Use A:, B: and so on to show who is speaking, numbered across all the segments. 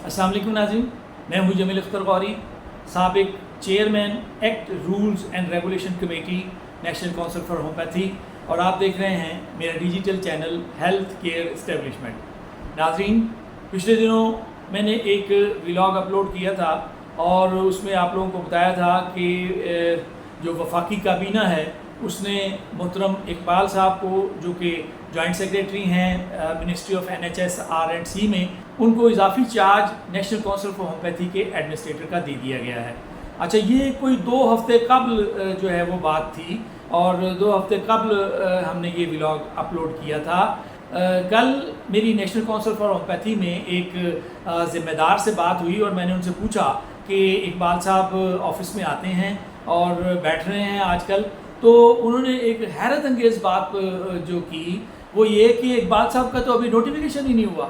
A: अस्सलाम वालेकुम नाज़रीन, मैं हूँ जमील अख्तर गौरी, साबिक chairman act rules and regulation committee national council for homeopathy, और आप देख रहे हैं मेरा digital channel health care establishment. नाज़रीन, पिछले दिनों मैंने एक व्लॉग अपलोड किया था और उसमें आप लोगों को बताया था कि जो वफाकी काबीना है उसने मोहतरम इकबाल साहब को, जो कि जॉइंट सेक्रेटरी हैं मिनिस्ट्री ऑफ NHS-R&C में, उनको इजाफी charge national council for homoeopathy के एडमिनिस्ट्रेटर का दे दिया गया है। अच्छा, ये कोई 2 हफ्ते कबल जो है वो बात थी और 2 हफ्ते कबल हमने ये व्लॉग अपलोड किया था। कल मेरी नेशनल काउंसिल फॉर होम्योपैथी में एक ज़िम्मेदार से बात हुई और मैंने उनसे पूछा कि इकबाल साहब ऑफिस में आते हैं और बैठ रहे हैं आजकल, तो उन्होंने एक हैरत अंगेज़ बात जो की वो ये कि इकबाल साहब का तो अभी नोटिफिकेशन ही नहीं हुआ।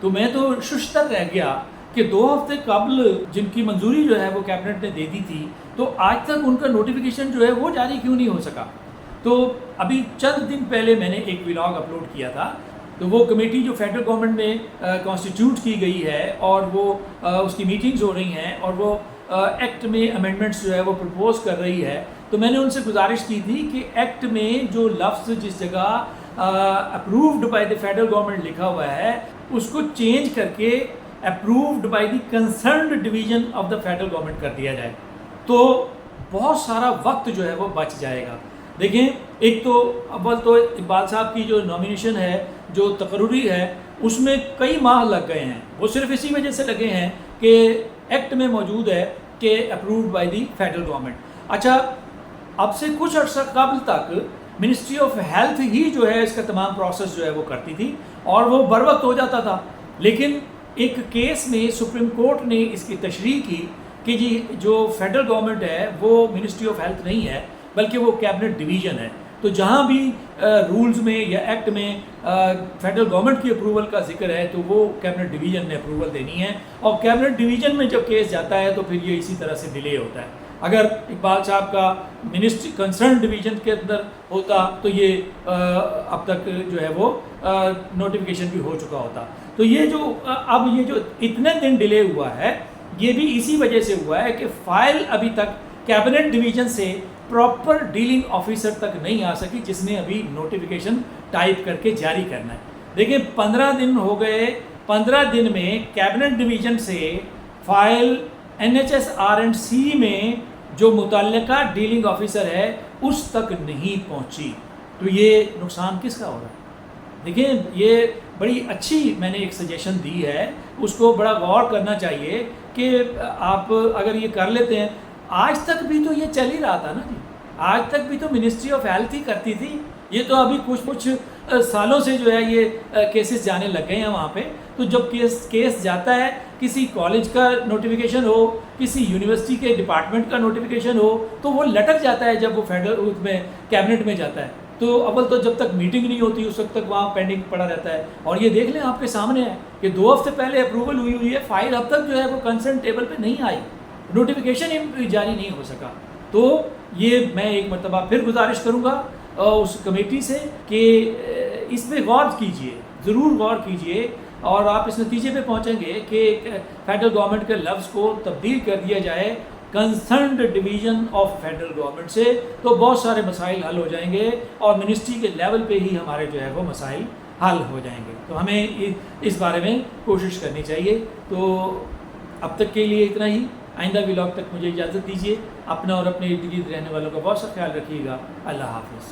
A: तो मैं तो शुश्तर रह गया कि 2 हफ्ते कबल जिनकी मंजूरी जो है वो कैबिनेट ने दे दी थी, तो आज तक उनका नोटिफिकेशन जो है वो जारी क्यों नहीं हो सका। तो अभी चंद दिन पहले मैंने एक व्लॉग अपलोड किया था। तो वो कमेटी जो फेडरल गवर्नमेंट में कॉन्स्टिट्यूट की गई है और वो उसकी मीटिंग्स हो रही हैं और वो एक्ट में अमेंडमेंट्स जो है वो प्रपोज कर रही है, तो मैंने उनसे गुजारिश की थी कि एक्ट में जो लफ्ज़ जिस जगह approved by the federal government लिखा हुआ है उसको चेंज करके approved by the concerned division of the federal government कर दिया जाए, तो बहुत सारा वक्त जो है वो बच जाएगा। देखें, एक तो अव्वल तो इकबाल साहब की जो नॉमिनेशन है, जो तकर्री है, उसमें कई माह लग गए हैं। वो सिर्फ इसी वजह से लगे हैं कि एक्ट में मौजूद है कि approved by the federal government. अच्छा, अब से कुछ अर्सा कबल तक मिनिस्ट्री ऑफ हेल्थ ही जो है इसका तमाम प्रोसेस जो है वो करती थी और वो बर वक्त हो जाता था। लेकिन एक केस में सुप्रीम कोर्ट ने इसकी तशरीह की कि जी जो फेडरल गवर्नमेंट है वो मिनिस्ट्री ऑफ हेल्थ नहीं है बल्कि वो कैबिनेट डिवीज़न है। तो जहाँ भी रूल्स में या एक्ट में फेडरल गवर्नमेंट की अप्रूवल का जिक्र है तो वो कैबिनेट डिवीज़न ने अप्रूवल देनी है, और कैबिनेट डिवीज़न में जब केस जाता है तो फिर ये इसी तरह से डिले होता है। अगर इकबाल साहब का मिनिस्ट्री कंसर्न डिवीज़न के अंदर होता तो ये अब तक जो है वो नोटिफिकेशन भी हो चुका होता। तो ये जो अब ये जो इतने दिन डिले हुआ है ये भी इसी वजह से हुआ है कि फ़ाइल अभी तक कैबिनेट डिवीज़न से प्रॉपर डीलिंग ऑफिसर तक नहीं आ सकी, जिसने अभी नोटिफिकेशन टाइप करके जारी करना है। देखिए, 15 दिन हो गए, 15 दिन में कैबिनेट डिवीज़न से फाइल NHS-R&C में जो मुतल्लिका डीलिंग ऑफिसर है उस तक नहीं पहुंची। तो ये नुकसान किसका हो रहा है? देखिए, ये बड़ी अच्छी मैंने एक सजेशन दी है, उसको बड़ा गौर करना चाहिए कि आप अगर ये कर लेते हैं। आज तक भी तो ये चल ही रहा था ना जी, आज तक भी तो मिनिस्ट्री ऑफ हेल्थ ही करती थी। ये तो अभी कुछ सालों से जो है ये केसेस जाने लग गए हैं वहाँ पे। तो जब केस जाता है, किसी कॉलेज का नोटिफिकेशन हो, किसी यूनिवर्सिटी के डिपार्टमेंट का नोटिफिकेशन हो, तो वो लटक जाता है जब वो फेडरल उसमें कैबिनेट में जाता है। तो अव्वल तो जब तक मीटिंग नहीं होती उस वक्त तक वहाँ पेंडिंग पड़ा रहता है। और ये देख लें, आपके सामने है कि 2 हफ्ते पहले अप्रूवल हुई है, फाइल अब तक जो है वो कंसर्न टेबल पर नहीं आई, नोटिफिकेशन जारी नहीं हो सका। तो ये मैं एक मरतबा फिर गुजारिश करूँगा उस कमेटी से कि इस पर गौर कीजिए, ज़रूर गौर कीजिए, और आप इस नतीजे पे पहुँचेंगे कि फेडरल गवर्नमेंट के लफ्ज़ को तब्दील कर दिया जाए concerned division of federal government से, तो बहुत सारे मसाइल हल हो जाएंगे और मिनिस्ट्री के लेवल पे ही हमारे जो है वो मसाइल हल हो जाएंगे। तो हमें इस बारे में कोशिश करनी चाहिए। तो अब तक के लिए इतना ही। आइंदा व्लॉग तक मुझे इजाज़त दीजिए। अपना और अपने इर्द गिर्द रहने वालों का बहुत सा ख्याल रखिएगा। अल्लाह हाफ़िज़।